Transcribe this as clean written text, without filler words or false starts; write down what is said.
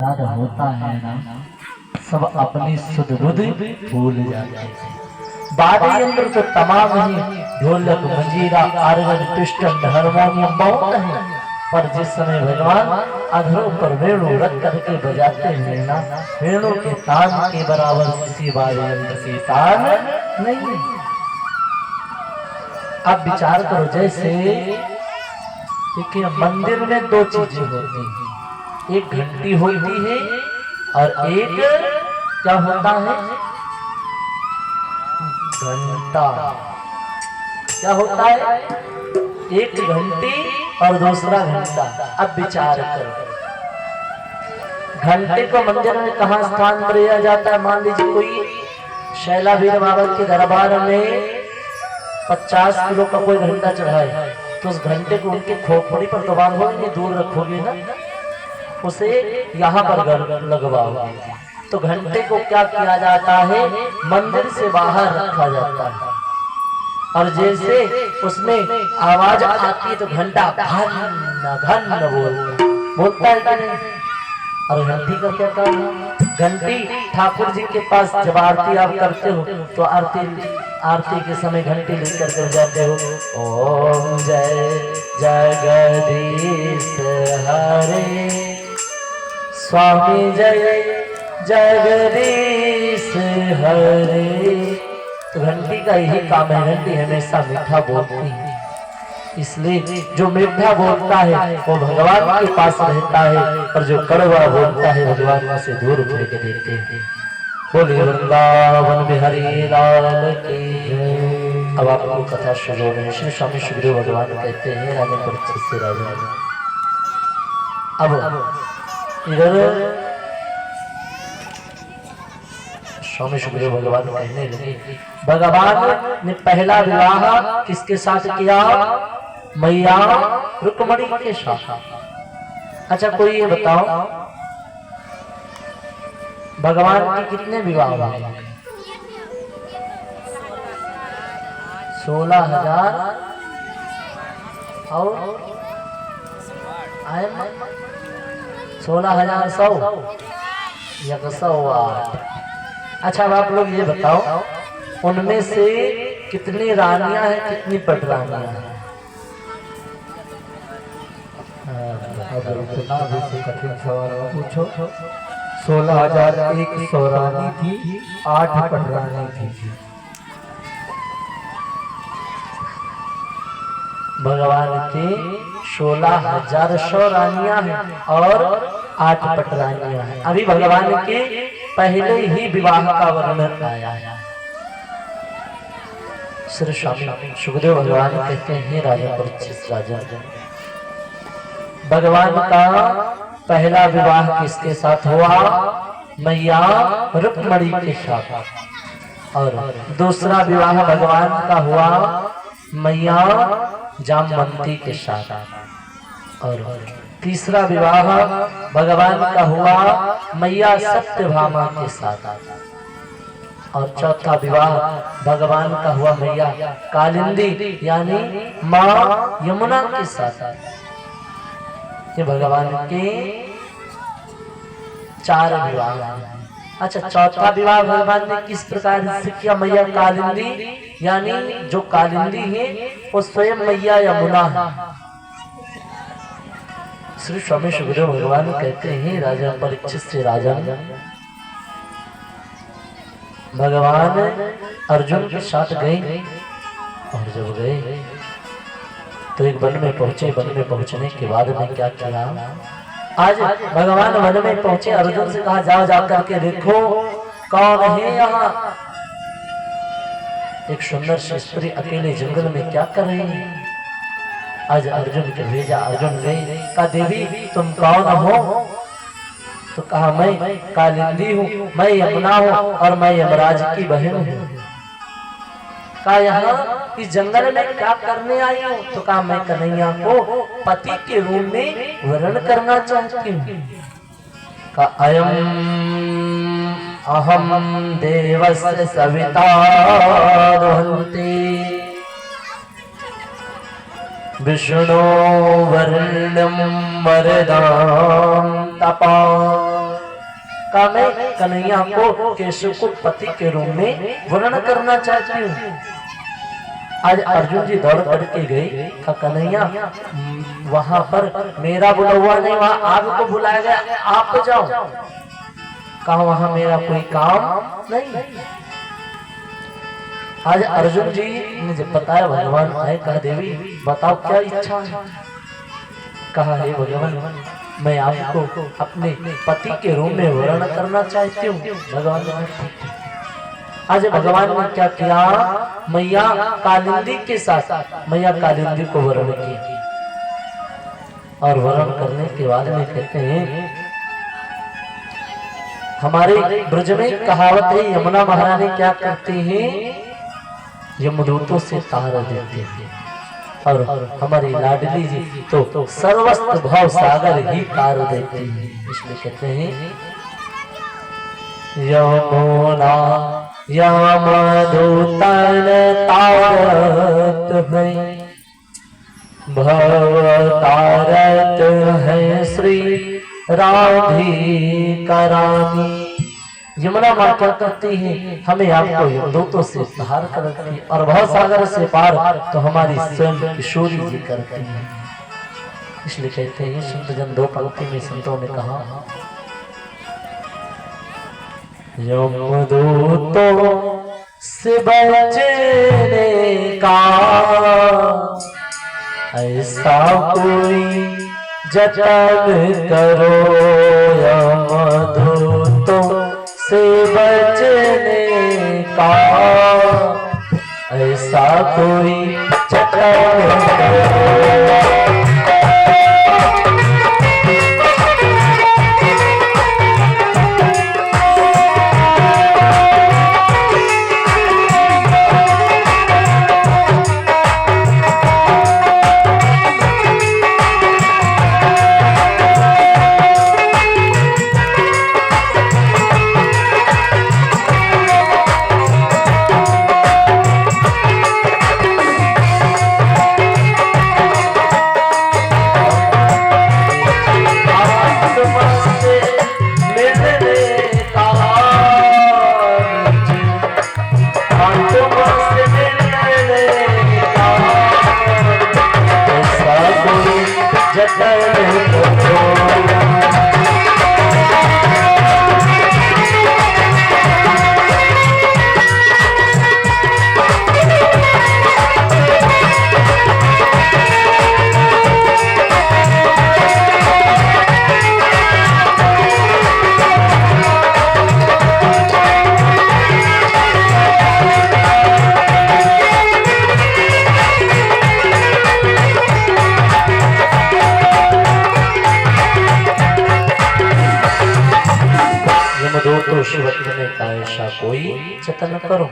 याद होता है ना, सब अपनी सुध बुध भूल जाते हैं। वाद्य यंत्र तो तमाम ही, ढोलक मंजीरा आर्गन पिस्टन हारमोनियम बहुत है, पर जिस समय भगवान अधरों पर वेणु रख करके बजाते हैं ना, वेणु के तान के बराबर किसी वाद्य यंत्र के तान नहीं। अब विचार करो, जैसे देखिए मंदिर में दो चीजें होती हैं, एक घंटी होती है और एक क्या होता है, घंटा। क्या होता है, एक घंटी और दूसरा घंटा। अब विचार करो, घंटे को मंदिर में कहाँ स्थान दिया जाता है। मान लीजिए कोई शैलावीर बाबा के दरबार में 50 किलो का कोई घंटा चढ़ाए, तो उस घंटे को उनके खोपड़ी पर तो बांधोगे, दूर रखोगे ना, उसे यहाँ पर लगवाओ। तो घंटे को क्या किया जाता है, मंदिर से बाहर रखा जाता है, और जैसे उसमें आवाज आती है तो घंटा घन घन बोलता है कि नहीं। और घंटी का क्या काम है, घंटी ठाकुर जी के पास जब आरती आप करते हो तो आरती के समय घंटी लेकर के जाते हो, ओम जय जगदीश हरे स्वामी जय जगदीश हरे। तो घंटी का यही काम है, घंटी हमेशा मीठा बोलती है, इसलिए जो मीठा बोलता है वो भगवान के पास रहता है, और जो कड़वा बोलता है भगवान से दूर फेंक देते हैं। बोले वृंदावन बिहारी लाल की। अब आपको कथा शुरू में श्री स्वामी सुखदेव भगवान कहते हैं राजा परीक्षित से, राजा अब इधर स्वामी सुखदेव भगवान कहने लगे, भगवान ने पहला विवाह किसके साथ किया, मैया रुक्मणी के साथ। अच्छा कोई ये बताओ, भगवान के कितने विवाह हुए, 16,000 और 16,108। अच्छा अब आप लोग ये बताओ, उनमें से कितनी रानियां हैं, कितनी पटरानियां हैं। कठिन सवाल पूछो। 16,100 रानी थी, 8 पटरानी थी। भगवान के 16,100 रानियां हैं और 8 पटरानियां हैं। अभी भगवान के पहले ही विवाह का वर्णन आया है। श्री स्वामी सुखदेव भगवान कहते हैं, राजा परीक्षित राजा, भगवान का पहला विवाह किसके साथ हुआ, मैया रुक्मणी के साथ, और दूसरा विवाह भगवान का हुआ मैया जामवंती के साथ, और तीसरा विवाह भगवान का हुआ मैया सत्यभामा के साथ, और चौथा विवाह भगवान का हुआ मैया कालिंदी यानी माँ यमुना के साथ। ये भगवान के 4 विवाह हैं। अच्छा चौथा विवाह भगवान ने किस प्रकार से किया, मैया कालिंदी यानी जो कालिंदी है वो स्वयं मैया यमुना है। श्री स्वामी सुखदेव भगवान कहते हैं, राजा परीक्षित से, राजा भगवान अर्जुन के साथ गए, और जब गए तो एक वन में पहुंचे। वन में पहुंचने के बाद में क्या किया, आज भगवान वन में पहुंचे, अर्जुन से कहा जाओ जाकर के देखो कौन है यहाँ। एक सुंदर सी स्त्री अकेले जंगल में क्या कर रही है। आज अर्जुन के भेजा, अर्जुन गए, कहा देवी तुम कौन हो, तो कहा मैं कालिंदी हूँ, मैं यमुना हूँ और मैं यमराज की बहन हूँ। कहा यहाँ इस जंगल में क्या करने आई हो, तो कहा मैं कन्हैया को पति के रूप में वर्ण करना चाहती हूँ। कहा अयम अहम देवस्य सविता रोहन्ति विष्णु वर्णम वरदां तपा का मैं कन्हैया को केशव को पति के रूप में वर्ण करना चाहती हूँ। आज अर्जुन जी दौड़ करके गए, का कन्हैया वहां पर मेरा बुला हुआ नहीं, वहां आपको बुलाया गया, आप जाओ। कहा वहां मेरा कोई काम नहीं। आज अर्जुन जी ने जब बताया भगवान आए, कहा देवी बताओ क्या इच्छा है। कहा हे भगवान मैं आपको अपने पति के रूप में वर्ण करना चाहती हूँ। भगवान ने आज भगवान ने क्या किया, मैया कालिंदी के साथ मैया कालिंदी को वर्ण किया। और वर्ण करने के बाद में कहते हैं हमारे ब्रज में कहावत है, यमुना महारानी क्या करती हैं, यमदूतों से तार देते हैं। और हमारी लाडली जी तो सर्वस्त्र भाव सागर ही तार देती है। इसलिए कहते हैं यमुना यमदूतन तारत है, भव तारत है श्री राधिका रानी। यमुना माँ क्या करती है, हमें आपको यमदूतों से पार करती है, और भव सागर से पार तो हमारी स्वयं किशोरी जी करती है। इसलिए कहते हैं संत जन दो पंक्ति में संतों ने कहा, यमदूतों से बचने का ऐसा कोई जतन करो, यमदूतों से बचने का ऐसा कोई जतन करो। शिव ने कहा ऐसा कोई जतन करो।